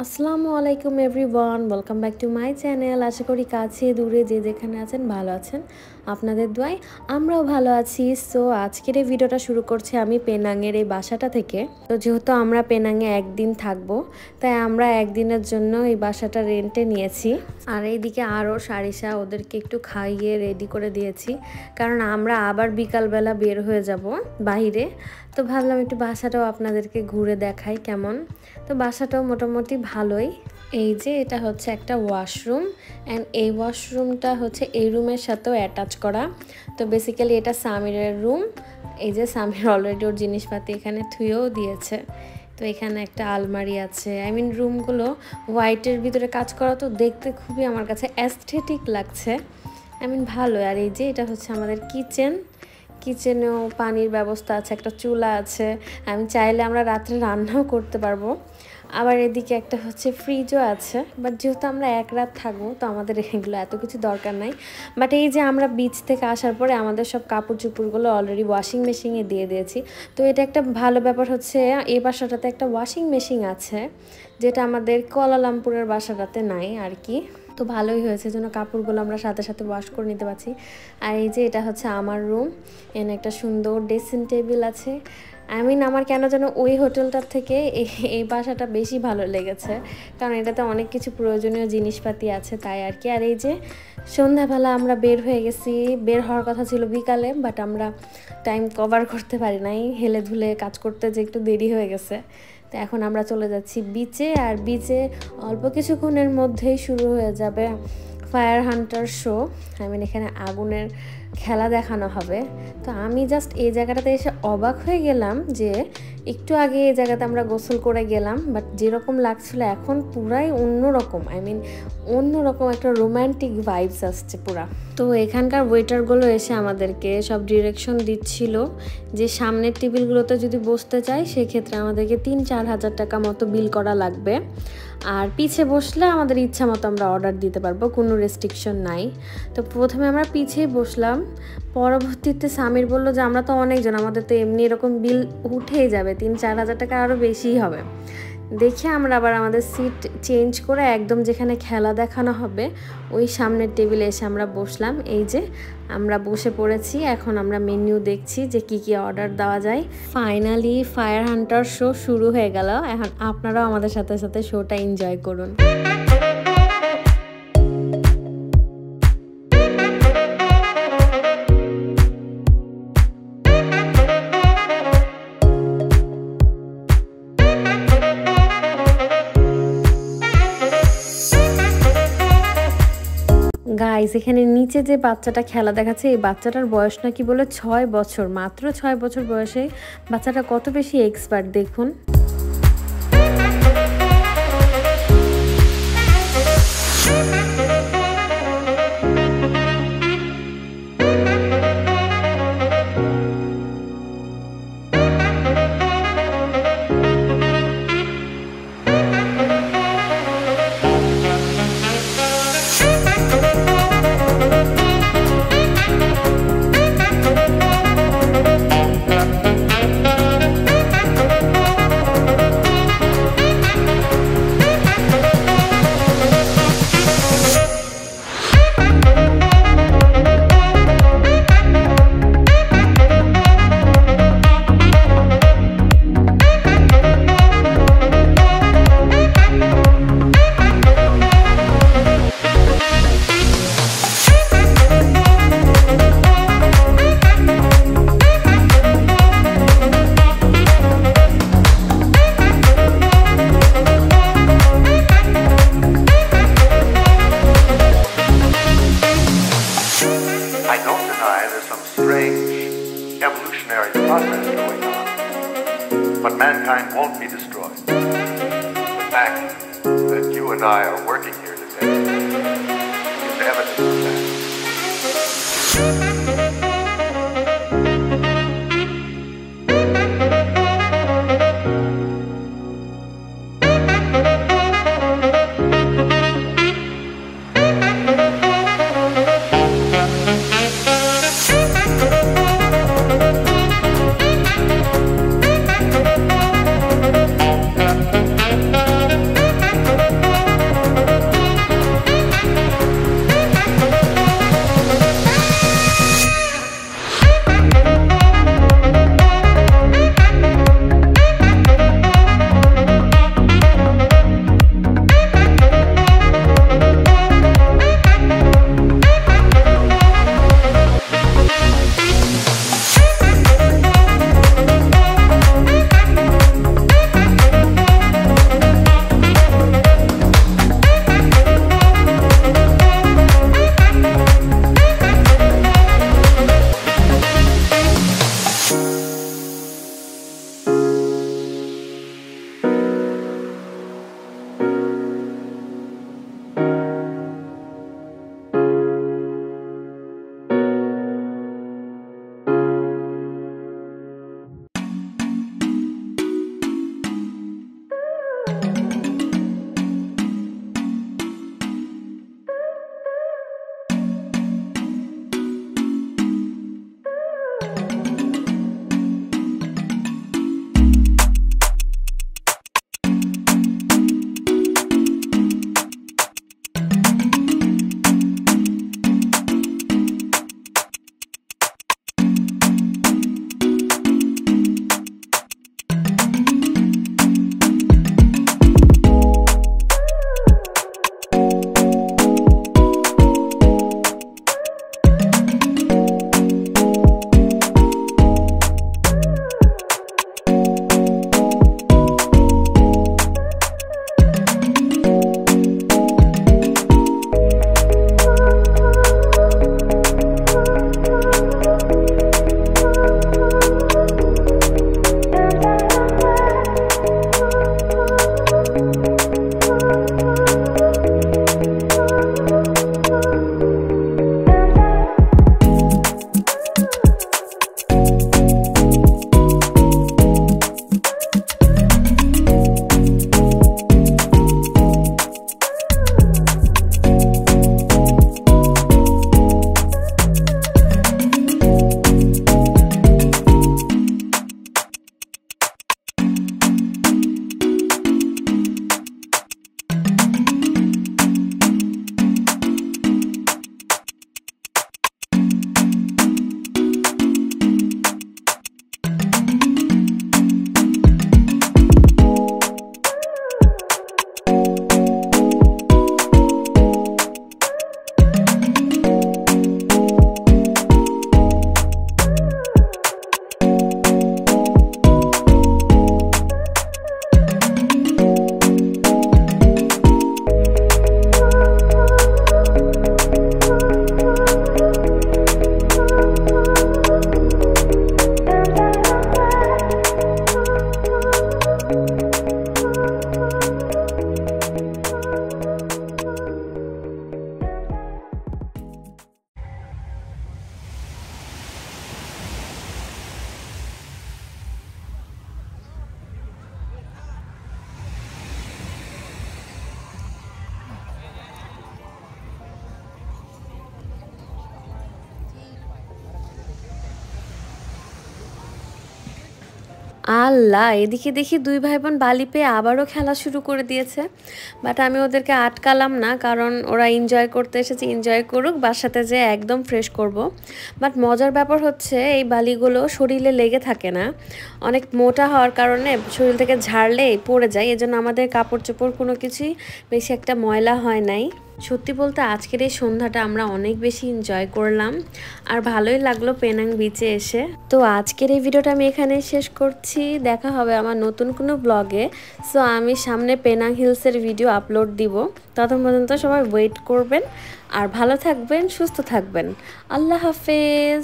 আসসালামু আলাইকুম everyone, welcome back to my channel. আশা করি কাছে দূরে যে যেখানে আছেন ভালো আছেন। আপনাদের দোয়ায় আমরাও ভালো আছি। সো আজকের এই ভিডিওটা শুরু করছি আমি পেনাংয়ের এই বাসাটা থেকে। তো যেহেতু আমরা পেনাংয়ে একদিন থাকবো, তাই আমরা একদিনের জন্য এই বাসাটা রেন্টে নিয়েছি। আর এইদিকে আরও সারিসা ওদেরকে একটু খাইয়ে রেডি করে দিয়েছি, কারণ আমরা আবার বিকালবেলা বের হয়ে যাব বাইরে। তো ভাবলাম একটু বাসাটাও আপনাদেরকে ঘুরে দেখাই কেমন। তো বাসাটাও মোটামুটি ভালোই। এই যে এটা হচ্ছে একটা ওয়াশরুম, অ্যান্ড এই ওয়াশরুমটা হচ্ছে এই রুমের সাথেও অ্যাটাচ করা। তো বেসিক্যালি এটা সামিরের রুম। এই যে সামির অলরেডি ওর জিনিসপাতি এখানে থুয়েও দিয়েছে। তো এখানে একটা আলমারি আছে। রুমগুলো হোয়াইটের ভিতরে কাজ করা, তো দেখতে খুবই আমার কাছে অ্যাস্থেটিক লাগছে। ভালো। আর এই যে এটা হচ্ছে আমাদের কিচেনেও পানির ব্যবস্থা আছে, একটা চুলা আছে। আমি চাইলে আমরা রাত্রে রান্নাও করতে পারবো। আবার এদিকে একটা হচ্ছে ফ্রিজও আছে, বাট যেহেতু আমরা এক রাত থাকবো তো আমাদের এগুলো এত কিছু দরকার নাই। বাট এই যে আমরা বিচ থেকে আসার পরে আমাদের সব কাপড় চোপড়গুলো অলরেডি ওয়াশিং মেশিনে দিয়ে দিয়েছি। তো এটা একটা ভালো ব্যাপার হচ্ছে এই বাসাটাতে একটা ওয়াশিং মেশিন আছে, যেটা আমাদের কুয়ালালামপুরের বাসাটাতে নাই আর কি। তো ভালোই হয়েছে, যেন কাপড়গুলো আমরা সাথে সাথে ওয়াশ করে নিতে পারছি। আর এই যে এটা হচ্ছে আমার রুম। এখানে একটা সুন্দর ড্রেসিং টেবিল আছে। আমার কেন যেন ওই হোটেলটার থেকে এই বাসাটা বেশি ভালো লেগেছে, কারণ এটাতে অনেক কিছু প্রয়োজনীয় জিনিসপাতি আছে, তাই আর কি। আর এই যে সন্ধ্যাবেলা আমরা বের হয়ে গেছি। বের হওয়ার কথা ছিল বিকালে, বাট আমরা টাইম কভার করতে পারি নাই, হেলে ধুলে কাজ করতে যে একটু দেরি হয়ে গেছে। তো এখন আমরা চলে যাচ্ছি বিচে। আর বিচে অল্প কিছুক্ষণের মধ্যেই শুরু হয়ে যাবে ফায়ার হান্টার শো। এখানে আগুনের খেলা দেখানো হবে। তো আমি জাস্ট এই জায়গাটাতে এসে অবাক হয়ে গেলাম যে একটু আগে এই জায়গাতে আমরা গোসল করে গেলাম, বাট যেরকম লাগছিল এখন পুরাই অন্যরকম। অন্যরকম একটা রোম্যান্টিক ভাইবস আসছে পুরা। তো এখানকার ওয়েটারগুলো এসে আমাদেরকে সব ডিরেকশন দিচ্ছিল যে সামনের টেবিলগুলোতে যদি বসতে চাই সেক্ষেত্রে আমাদেরকে 3-4 হাজার টাকা মতো বিল করা লাগবে। আর পিছে বসলে আমাদের ইচ্ছা মতো আমরা অর্ডার দিতে পারবো, কোনো রেস্ট্রিকশন নাই। তো প্রথমে আমরা পিছেই বসলাম। পরবর্তীতে সামির বললো যে আমরা তো অনেকজন, আমাদের তো এমনি এরকম বিল উঠেই যাবে, 3-4 হাজার টাকা আরও বেশিই হবে। দেখে আমরা আবার আমাদের সিট চেঞ্জ করে একদম যেখানে খেলা দেখানো হবে ওই সামনের টেবিলে এসে আমরা বসলাম। এই যে আমরা বসে পড়েছি। এখন আমরা মেনু দেখছি যে কি কি অর্ডার দেওয়া যায়। ফাইনালি ফায়ার হান্টার শো শুরু হয়ে গেল। এখন আপনারাও আমাদের সাথে সাথে শোটা এনজয় করুন। গাইস, এখানে নিচে যে বাচ্চাটা খেলা দেখাচ্ছে, এই বাচ্চাটার বয়স নাকি বলে 6 বছর। মাত্র 6 বছর বয়সে বাচ্চাটা কত বেশি এক্সপার্ট দেখুন। Evolutionary process going on, but mankind won't be destroyed. The fact that you and I are working here today is evidence of that. আল্লাহ, এদিকে দেখি দুই ভাই বোন বালি পেয়ে আবারও খেলা শুরু করে দিয়েছে। বাট আমি ওদেরকে আটকালাম না, কারণ ওরা এনজয় করতে এসেছে, এনজয় করুক, বাসাতে যেয়ে একদম ফ্রেশ করব। বাট মজার ব্যাপার হচ্ছে এই বালিগুলো শরীরে লেগে থাকে না, অনেক মোটা হওয়ার কারণে শরীর থেকে ঝাড়লেই পড়ে যায়। এজন্য আমাদের কাপড় চোপড় কোনো কিছুই বেশি একটা ময়লা হয় নাই। সত্যি বলতে আজকের এই সন্ধ্যাটা আমরা অনেক বেশি এনজয় করলাম, আর ভালোই লাগলো পেনাং বিচে এসে। তো আজকের এই ভিডিওটা আমি এখানে শেষ করছি, দেখা হবে আমার নতুন কোনো ব্লগে। সো আমি সামনে পেনাং হিলসের ভিডিও আপলোড দিব, ততক্ষণ পর্যন্ত সবাই ওয়েট করবেন, আর ভালো থাকবেন, সুস্থ থাকবেন। আল্লাহ হাফেজ।